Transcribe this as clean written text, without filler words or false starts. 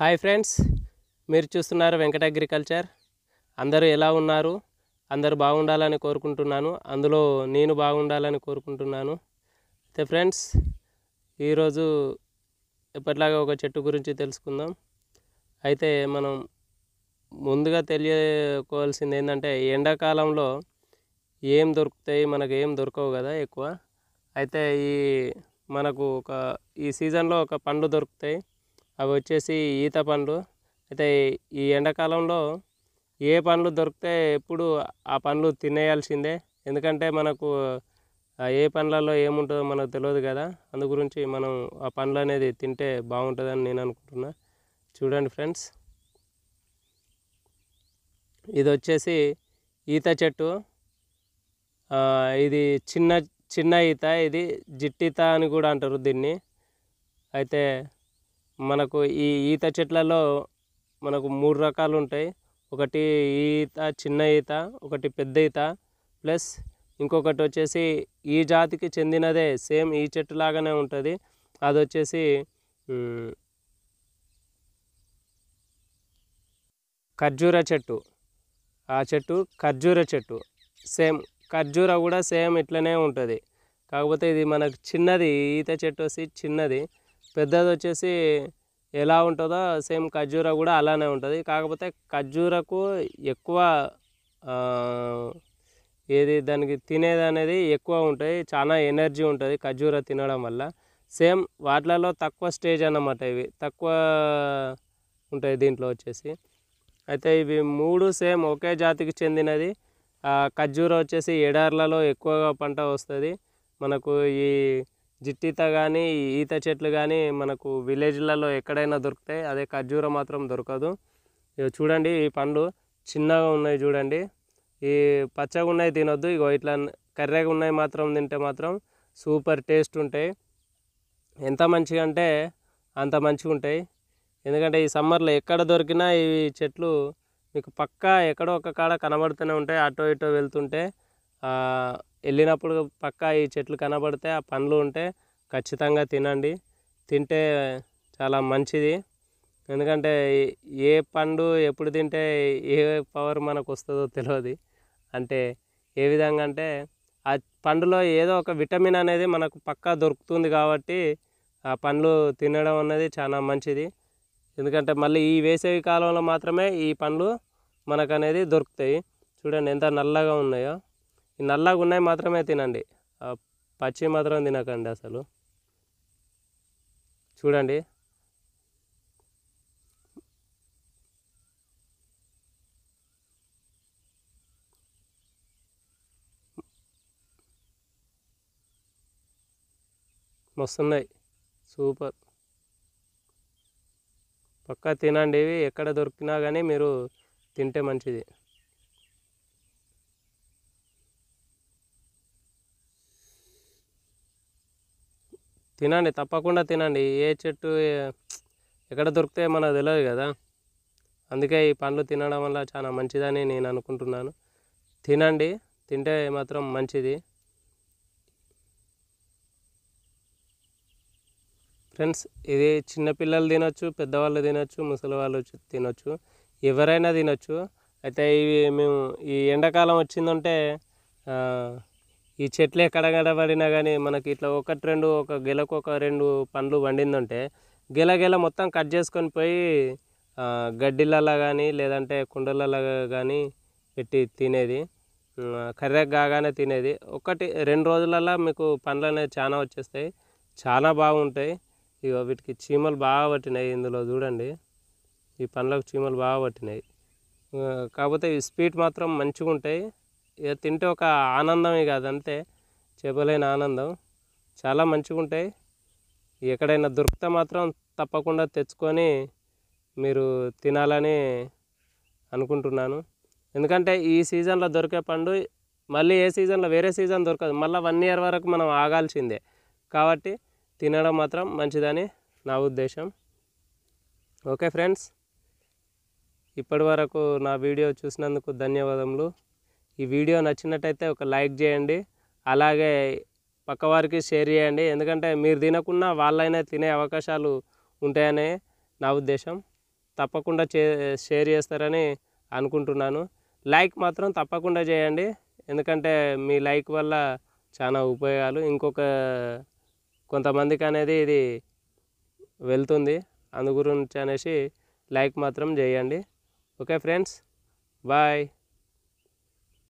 Hi friends, మీరు చూస్తున్నారు Venkata agriculture. అందరూ ఎలా ఉన్నారు? అందరూ బాగుండాలని కోరుకుంటున్నాను. అందులో నేను బాగుండాలని కోరుకుంటున్నాను. అయితే ఫ్రెండ్స్, ఈరోజు ఎప్పటిలాగా ఒక చెట్టు గురించి తెలుసుకుందాం. అయితే మనం ముందుగా తెలియకోవాల్సింది ఏంటంటే, ఎండాకాలంలో ఏం దొరుకుతాయి, మనకు ఏం దొరకవు కదా ఎక్కువ. అయితే మనకు ఈ సీజన్లో ఒక పండ్లు దొరుకుతాయి. అవి వచ్చేసి ఈత పండ్లు. అయితే ఈ ఎండాకాలంలో ఏ పండ్లు దొరికితే ఎప్పుడు ఆ పండ్లు తినేయాల్సిందే. ఎందుకంటే మనకు ఏ పండ్లలో ఏముంటుందో మనకు తెలియదు కదా. అందు గురించి మనం ఆ పండ్లు అనేది తింటే బాగుంటుందని నేను అనుకుంటున్నా. చూడండి ఫ్రెండ్స్, ఇది వచ్చేసి ఈత చెట్టు. ఇది చిన్న చిన్న ఈత, ఇది జిట్టిత అని కూడా అంటారు దీన్ని. అయితే మనకు ఈ ఈత చెట్లలో మనకు 3 రకాలు ఉంటాయి. ఒకటి ఈత, చిన్న ఈత, ఒకటి పెద్ద ఈత, ప్లస్ ఇంకొకటి వచ్చేసి ఈ జాతికి చెందినదే, సేమ్ ఈ చెట్టు లాగానే ఉంటుంది. అది వచ్చేసి ఖర్జూర చెట్టు. ఆ చెట్టు ఖర్జూర చెట్టు. సేమ్ ఖర్జూర కూడా సేమ్ ఇట్లనే ఉంటుంది. కాకపోతే ఇది మనకు చిన్నది, ఈత చెట్టు వచ్చి చిన్నది. పెద్దది వచ్చేసి ఎలా ఉంటుందో సేమ్ ఖర్జూర కూడా అలానే ఉంటుంది. కాకపోతే ఖర్జూరకు ఎక్కువ దానికి తినేది అనేది ఎక్కువ ఉంటాయి. చాలా ఎనర్జీ ఉంటుంది ఖర్జూర తినడం వల్ల. సేమ్ వాటిలలో తక్కువ స్టేజ్ అన్నమాట, ఇవి తక్కువ ఉంటాయి దీంట్లో వచ్చేసి. అయితే ఇవి 3 సేమ్ ఒకే జాతికి చెందినది. ఖర్జూర వచ్చేసి ఎడార్లలో ఎక్కువగా పంట వస్తుంది. మనకు ఈ జిట్టిత కానీ, ఈత చెట్లు కానీ మనకు విలేజ్లలో ఎక్కడైనా దొరుకుతాయి. అదే ఖర్జూర మాత్రం దొరకదు. చూడండి, ఈ పండ్లు చిన్నగా ఉన్నాయి చూడండి. ఈ పచ్చగా ఉన్నాయి తినొద్దు. ఇగో ఇట్లా కర్రెగా ఉన్నాయి మాత్రం తింటే మాత్రం సూపర్ టేస్ట్ ఉంటాయి. ఎంత మంచిగా అంటే అంత మంచిగా ఉంటాయి. ఎందుకంటే ఈ సమ్మర్లో ఎక్కడ దొరికినా ఈ చెట్లు మీకు పక్కా ఎక్కడో ఒక కాడ కనబడుతూనే ఉంటాయి. అటో ఇటో వెళ్తుంటే వెళ్ళినప్పుడు పక్కా ఈ చెట్లు కనబడితే, ఆ పండ్లు ఉంటే ఖచ్చితంగా తినండి. తింటే చాలా మంచిది. ఎందుకంటే ఏ పండు ఎప్పుడు తింటే ఏ పవర్ మనకు వస్తుందో తెలియదు. అంటే ఏ విధంగా అంటే, ఆ పండులో ఏదో ఒక విటమిన్ అనేది మనకు పక్కా దొరుకుతుంది కాబట్టి ఆ పండ్లు తినడం అనేది చాలా మంచిది. ఎందుకంటే మళ్ళీ ఈ వేసవి కాలంలో మాత్రమే ఈ పండ్లు మనకు అనేది దొరుకుతాయి. చూడండి ఎంత నల్లగా ఉన్నాయో. ఈ నల్లగా ఉన్నాయి మాత్రమే తినండి, పచ్చి మాత్రం తినకండి అసలు. చూడండి, మస్తున్నాయి, సూపర్. పక్కా తినండి. ఇవి ఎక్కడ దొరికినా కానీ మీరు తింటే మంచిది. తినండి, తప్పకుండా తినండి. ఏ చెట్టు ఎక్కడ దొరికితే మనకు తెలియదు కదా. అందుకే ఈ పండ్లు తినడం వల్ల చాలా మంచిదని నేను అనుకుంటున్నాను. తినండి, తింటే మాత్రం మంచిది. ఫ్రెండ్స్, ఇది చిన్నపిల్లలు తినొచ్చు, పెద్దవాళ్ళు తినొచ్చు, ముసలి వాళ్ళు తినొచ్చు, ఎవరైనా తినొచ్చు. అయితే ఇవి మేము ఈ ఎండాకాలం వచ్చిందంటే ఈ చెట్లు ఎక్కడ కనబడినా కానీ మనకి ఇట్లా ఒకటి రెండు, ఒక గెలకు ఒక 2 పండ్లు వండిందంటే గెల మొత్తం కట్ చేసుకొని పోయి గడ్డిలలో కానీ లేదంటే కుండలలో కానీ పెట్టి తినేది. కర్రెగా కాగానే తినేది. 1-2 రోజులలో మీకు పండ్లు అనేది చాలా వచ్చేస్తాయి, చాలా బాగుంటాయి. ఇక వీటికి చీమలు బాగా పట్టినాయి. ఇందులో చూడండి, ఈ పండ్లకు చీమలు బాగా పట్టినాయి. కాకపోతే ఈ స్వీట్ మాత్రం మంచిగా ఉంటాయి. ఇక తింటే ఒక ఆనందం, ఇక అదంతే చెప్పలేని ఆనందం. చాలా మంచిగా ఉంటాయి. ఎక్కడైనా దొరికితే మాత్రం తప్పకుండా తెచ్చుకొని మీరు తినాలని అనుకుంటున్నాను. ఎందుకంటే ఈ సీజన్లో దొరికే పండు మళ్ళీ ఏ సీజన్లో వేరే సీజన్ దొరకదు. మళ్ళీ 1 ఇయర్ వరకు మనం ఆగాల్సిందే. కాబట్టి తినడం మాత్రం మంచిదని నా ఉద్దేశం. ఓకే ఫ్రెండ్స్, ఇప్పటి వరకు నా వీడియో చూసినందుకు ధన్యవాదములు. ఈ వీడియో నచ్చినట్టయితే ఒక లైక్ చేయండి, అలాగే పక్కవారికి షేర్ చేయండి. ఎందుకంటే మీరు తినకున్నా వాళ్ళైనా తినే అవకాశాలు ఉంటాయనే నా ఉద్దేశం. తప్పకుండా షేర్ చేస్తారని అనుకుంటున్నాను. లైక్ మాత్రం తప్పకుండా చేయండి, ఎందుకంటే మీ లైక్ వల్ల చాలా ఉపయోగాలు కొంతమందికి అనేది ఇది వెళ్తుంది. అందు గురించి అనేసి లైక్ మాత్రం చేయండి. Okay friends, bye.